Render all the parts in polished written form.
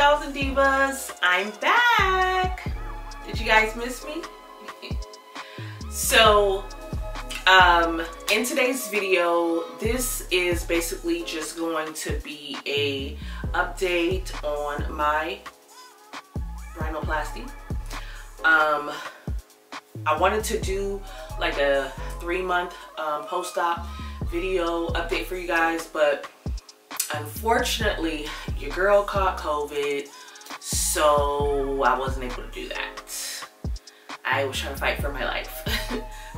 dolls and divas, I'm back. Did you guys miss me? So in today's video, this is basically just going to be a update on my rhinoplasty. I wanted to do like a 3-month post-op video update for you guys, but unfortunately your girl caught COVID, so I wasn't able to do that. I was trying to fight for my life.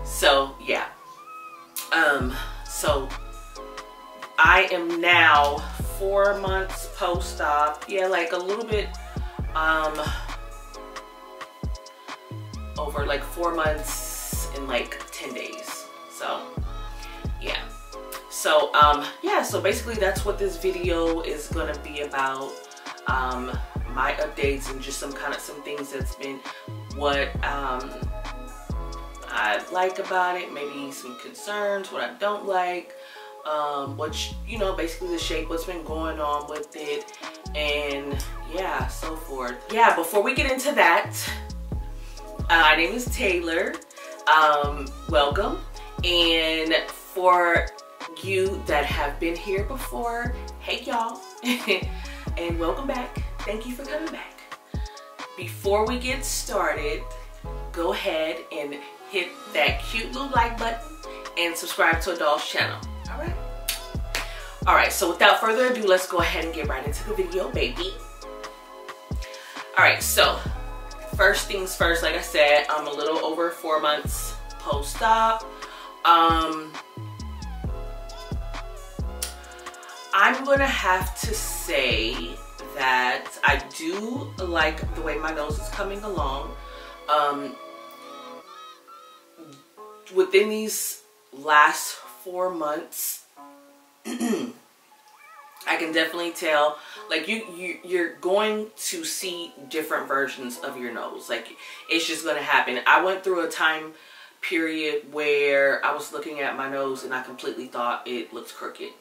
So yeah, so I am now 4 months post-op. Yeah, like a little bit over like 4 months and like 10 days. So yeah, so yeah, so basically that's what this video is gonna be about. My updates and just some things that's been what I like about it, maybe some concerns, what I don't like, what, you know, basically the shape, what's been going on with it, and yeah, so forth. Yeah, before we get into that, my name is Taylor. Welcome. And for you that have been here before, hey y'all, and welcome back. Thank you for coming back. Before we get started, go ahead and hit that cute little like button and subscribe to Adol's channel. All right, so without further ado, let's go ahead and get right into the video, baby. All right, so first things first, like I said, I'm a little over 4 months post-op. I'm gonna have to say that I do like the way my nose is coming along. Within these last 4 months, I can definitely tell, like you're going to see different versions of your nose. Like, it's just gonna happen. I went through a time period where I was looking at my nose and I completely thought it looked crooked.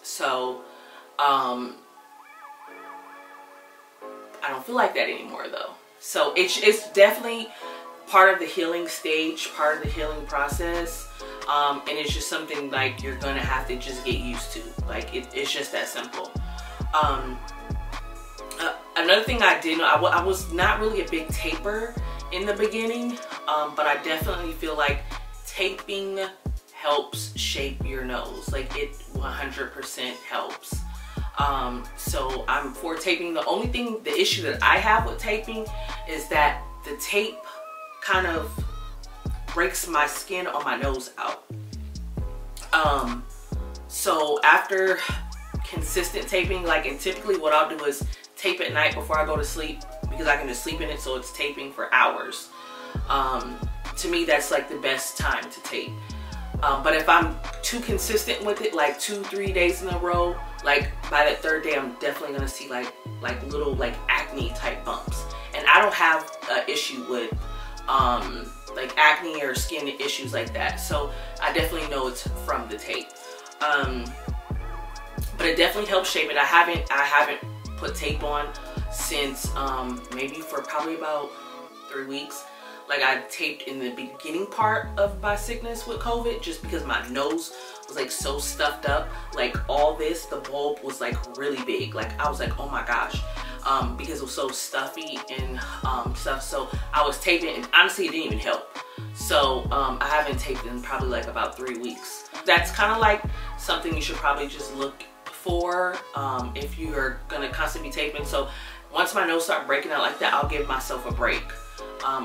So I don't feel like that anymore though. So it's definitely part of the healing stage, part of the healing process. And it's just something like you're gonna have to just get used to. Like it's just that simple. Another thing I did know, I was not really a big taper in the beginning, but I definitely feel like taping helps shape your nose. Like it 100% helps. So I'm for taping. The issue that I have with taping is that the tape kind of breaks my skin on my nose out. So after consistent taping, like, and typically what I'll do is tape at night before I go to sleep, because I can just sleep in it, so it's taping for hours. To me, that's like the best time to tape. But if I'm too consistent with it, like 2-3 days in a row, like by that 3rd day, I'm definitely gonna see like little like acne type bumps. And I don't have an issue with like acne or skin issues like that. So I definitely know it's from the tape. But it definitely helps shape it. I haven't put tape on since maybe for probably about 3 weeks. Like, I taped in the beginning part of my sickness with COVID, just because my nose was like so stuffed up. Like all this, the bulb was like really big. Like I was like, oh my gosh, because it was so stuffy and stuff. So I was taping, and honestly, it didn't even help. So I haven't taped in probably like about 3 weeks. That's kind of like something you should probably just look for if you are gonna constantly be taping. So once my nose starts breaking out like that, I'll give myself a break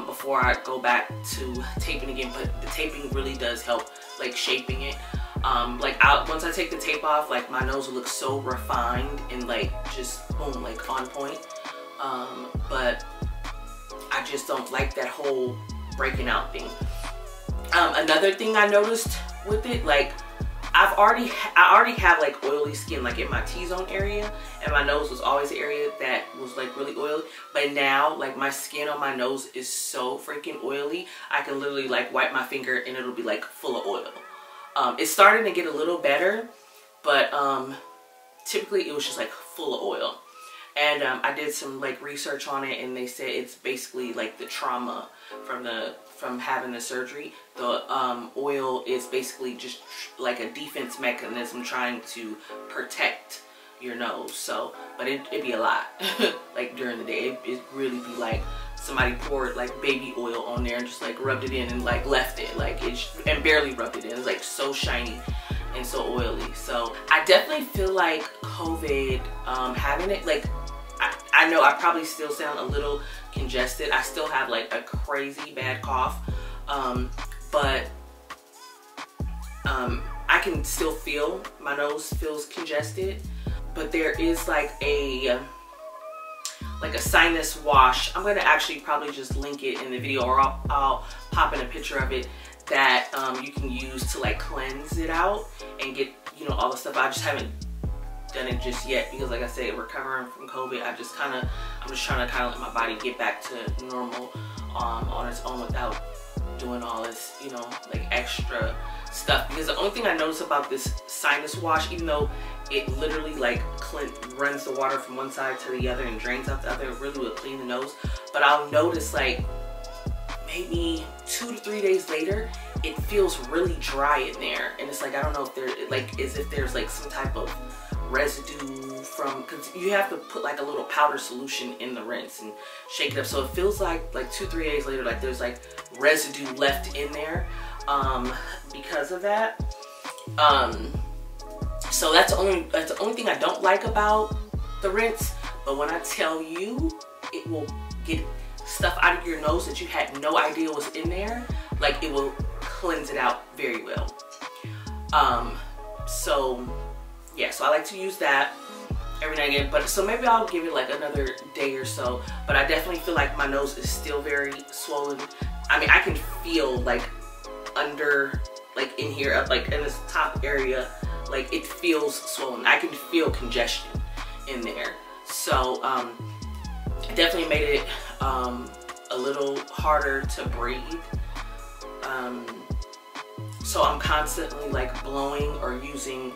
before I go back to taping again. But the taping really does help, like shaping it. Like once I take the tape off, like my nose will look so refined and like just boom, like on point. But I just don't like that whole breaking out thing. Another thing I noticed with it, like I already have like oily skin, like in my T-zone area, and my nose was always the area that was like really oily. But now, like, my skin on my nose is so freaking oily, I can literally like wipe my finger and it'll be like full of oil. It's starting to get a little better, but typically it was just like full of oil. And I did some like research on it, and they said it's basically like the trauma from having the surgery. The oil is basically just like a defense mechanism trying to protect your nose. So, but it'd be a lot. Like during the day, it really be like somebody poured like baby oil on there and just like rubbed it in and like left it like and barely rubbed it in. It's like so shiny and so oily. So I definitely feel like COVID, having it, like I know I probably still sound a little congested. I still have like a crazy bad cough, but I can still feel my nose feels congested. But there is like a sinus wash. I'm gonna actually probably just link it in the video, or I'll pop in a picture of it, that you can use to like cleanse it out and get, you know, all the stuff. I just haven't done it just yet because, like I said, recovering from COVID, I'm just trying to kind of let my body get back to normal on its own without doing all this, you know, like extra stuff. Because the only thing I notice about this sinus wash, even though it literally like runs the water from one side to the other and drains out the other, it really will clean the nose, but I'll notice like maybe 2 to 3 days later, it feels really dry in there. And it's like, I don't know if there, like, as if there's like some type of residue from, because you have to put like a little powder solution in the rinse and shake it up. So it feels like 2-3 days later, like there's like residue left in there because of that. So that's the only thing I don't like about the rinse. But when I tell you, it will get stuff out of your nose that you had no idea was in there. Like, it will cleanse it out very well. So yeah, so I like to use that every now and again. But so maybe I'll give it like another day or so. But I definitely feel like my nose is still very swollen. I mean, I can feel like under, like in here, like in this top area, like it feels swollen. I can feel congestion in there. So it definitely made it a little harder to breathe. So I'm constantly like blowing or using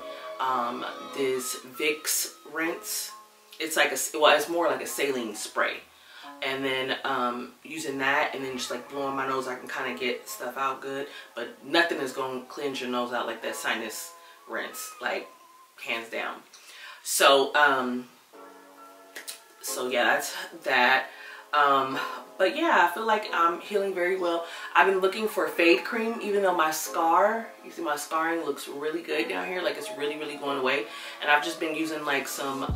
this Vicks rinse. It's like it's more like a saline spray. And then using that and then just like blowing my nose, I can kind of get stuff out good. But nothing is going to cleanse your nose out like that sinus rinse, like hands down. So so yeah, that's that. But yeah, I feel like I'm healing very well. I've been looking for fade cream, even though my scar, you see my scarring looks really good down here, like it's really going away. And I've just been using like some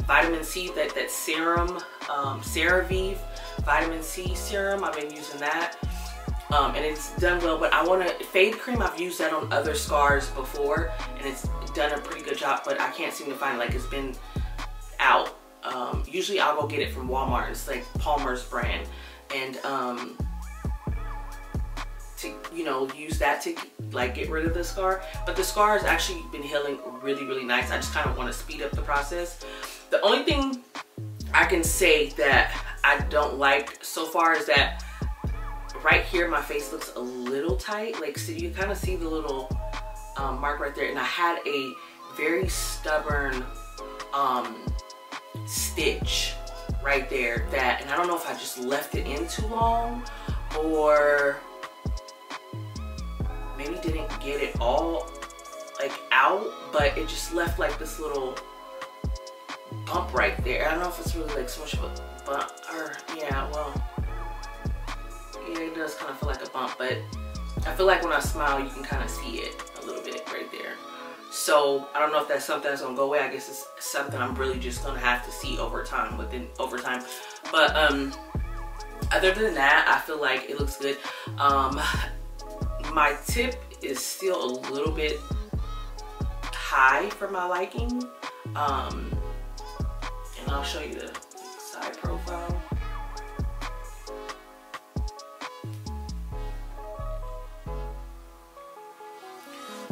vitamin C, that serum, CeraVe vitamin C serum. I've been using that. And it's done well, but I want to, fade cream, I've used that on other scars before and it's done a pretty good job, but I can't seem to find it, like it's been out. Usually I'll go get it from Walmart. It's like Palmer's brand, and to, you know, use that to like get rid of the scar. But the scar has actually been healing really nice. I just kind of want to speed up the process. The only thing I can say that I don't like so far is that right here my face looks a little tight. Like, so you kind of see the little mark right there, and I had a very stubborn stitch right there, that, and I don't know if I just left it in too long or maybe didn't get it all like out, but it just left like this little bump right there. I don't know if it's really like so much of a bump, or yeah, well, yeah, it does kind of feel like a bump, but I feel like when I smile you can kind of see it a little bit right there. So I don't know if that's something that's gonna go away. I guess it's something I'm really just gonna have to see over time. But other than that, I feel like it looks good. My tip is still a little bit high for my liking. And I'll show you the side profile.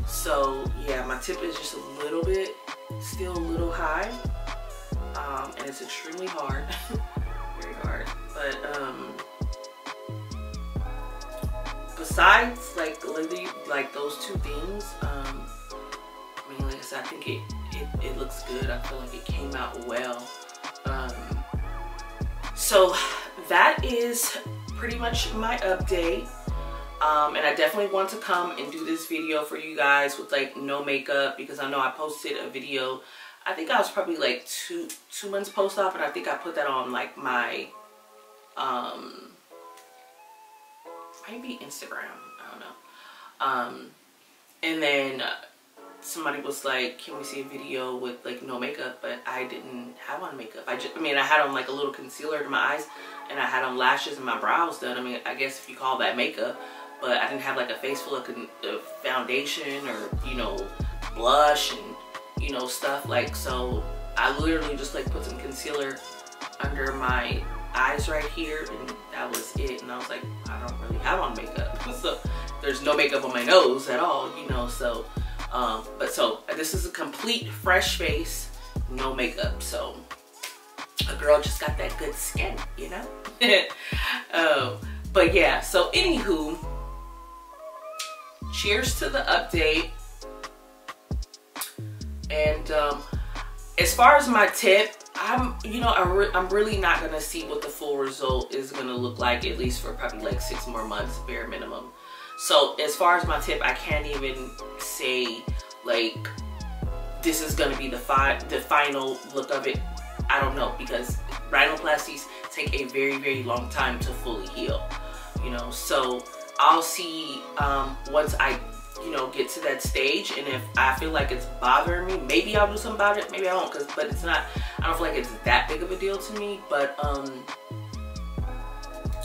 So yeah, my tip is just a little bit, still a little high, and it's extremely hard, very hard. But besides like literally like those two things, I mean, like I said, I think it looks good. I feel like it came out well. So that is pretty much my update. And I definitely want to come and do this video for you guys with like no makeup, because I know I posted a video, I think I was probably like two months post-op, and I think I put that on like my maybe Instagram, I don't know. And then somebody was like, can we see a video with like no makeup? But I didn't have on makeup. I mean, I had on like a little concealer to my eyes, and I had on lashes and my brows done. I mean, I guess if you call that makeup, but I didn't have like a face full of foundation or, you know, blush and, you know, stuff like. So I literally just like put some concealer under my eyes right here, and that was it. And I was like, I don't really have on makeup. So there's no makeup on my nose at all, you know. So so this is a complete fresh face, no makeup. So a girl just got that good skin, you know. But yeah, so anywho, cheers to the update. And as far as my tip, I'm really not gonna see what the full result is gonna look like, at least for probably like 6 more months, bare minimum. So as far as my tip, I can't even say like this is gonna be the final look of it. I don't know, because rhinoplasties take a very, very long time to fully heal, you know. So I'll see once I, you know, get to that stage, and if I feel like it's bothering me, maybe I'll do something about it, maybe I won't, but it's not, I don't feel like it's that big of a deal to me. But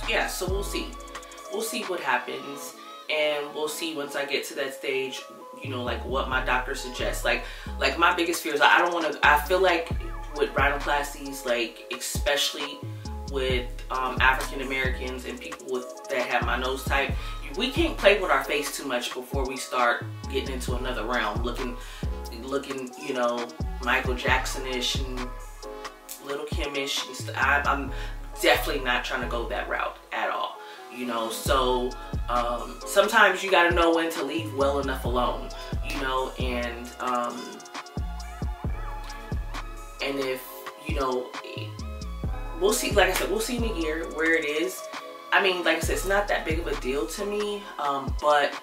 yeah, so we'll see what happens, and we'll see once I get to that stage, you know, like what my doctor suggests. Like my biggest fear is I feel like with rhinoplasties, like especially with African Americans and people that have my nose type, we can't play with our face too much before we start getting into another realm, looking, you know, Michael Jackson-ish and Little Kim-ish. I'm definitely not trying to go that route at all, you know. So sometimes you got to know when to leave well enough alone, you know. And if, you know, we'll see, like I said, we'll see in a year where it is. I mean, like I said, it's not that big of a deal to me, but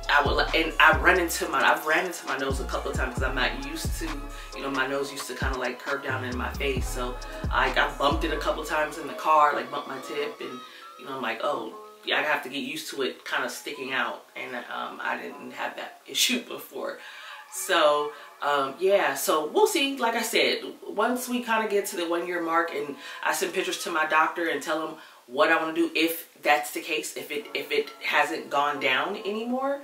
I've ran into my nose a couple of times, because I'm not used to, you know, my nose used to kind of like curve down in my face. So I bumped it a couple of times in the car, like bumped my tip, and, you know, I'm like, oh, yeah, I have to get used to it kind of sticking out, and I didn't have that issue before. So yeah, so we'll see. Like I said, once we kind of get to the 1-year mark, and I send pictures to my doctor and tell him what I want to do, if that's the case, if it hasn't gone down anymore,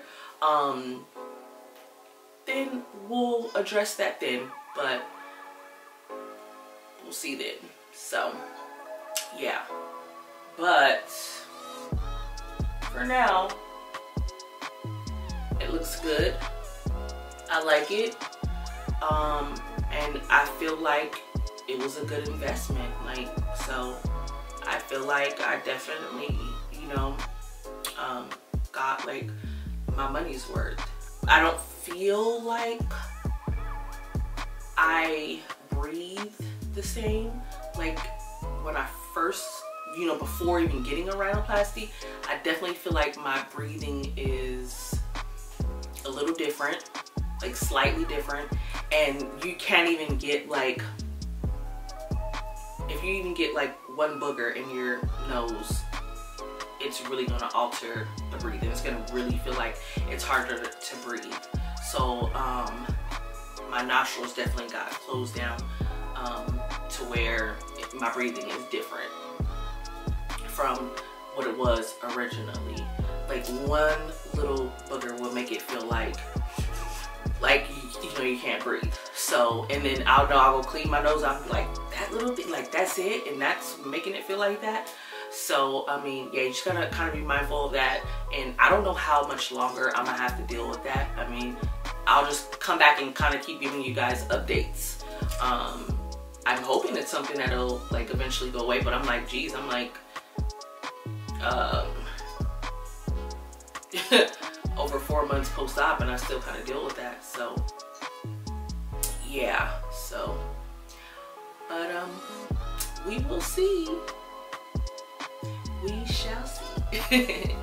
then we'll address that then. But we'll see then. So yeah, but for now it looks good. I like it, and I feel like it was a good investment. Like, so I feel like I definitely, you know, got like my money's worth. I don't feel like I breathe the same like when I first, you know, before even getting a rhinoplasty. I definitely feel like my breathing is a little different, like slightly different. And you can't even get like, if you even get like one booger in your nose, it's really gonna alter the breathing. It's gonna really feel like it's harder to breathe. So my nostrils definitely got closed down to where my breathing is different from what it was originally. Like one little booger will make it feel like you know, you can't breathe. So, and then I'll go clean my nose, I'll be like, that little thing, like that's it, and that's making it feel like that. So I mean, yeah, you just gotta kind of be mindful of that. And I don't know how much longer I'm gonna have to deal with that. I mean, I'll just come back and kind of keep giving you guys updates. I'm hoping it's something that'll like eventually go away, but I'm like, geez, I'm like over 4 months post-op, and I still kind of deal with that. So yeah, so but we will see. We shall see.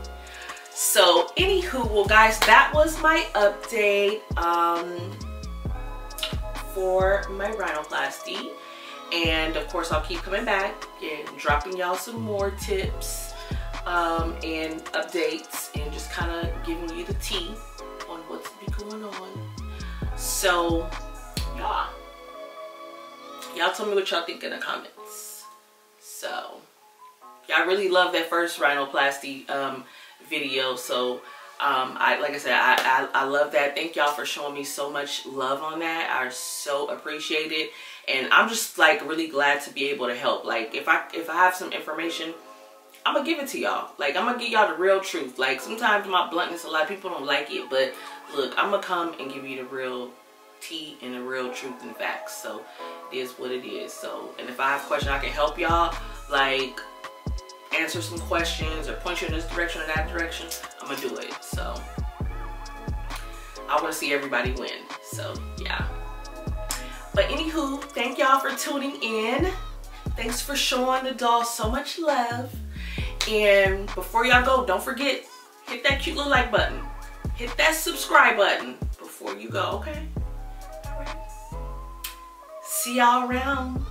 So anywho, well guys, that was my update for my rhinoplasty. And of course I'll keep coming back and dropping y'all some more tips and updates and just kind of giving you the tea on what's be going on. So y'all tell me what y'all think in the comments. So y'all really love that first rhinoplasty video. So like I said, I love that. Thank y'all for showing me so much love on that. I so appreciate it. And I'm just like really glad to be able to help. Like if I have some information, I'm gonna give it to y'all. Like I'm gonna give y'all the real truth. Like sometimes my bluntness, a lot of people don't like it, but look, I'm gonna come and give you the real tea and the real truth and facts. So it is what it is. So, and if I have questions, I can help y'all, like answer some questions or point you in this direction or that direction, I'm gonna do it. So I want to see everybody win. So yeah. But anywho, thank y'all for tuning in. Thanks for showing the doll so much love. And before y'all go, don't forget, hit that cute little like button. Hit that subscribe button before you go, okay? All right. See y'all around.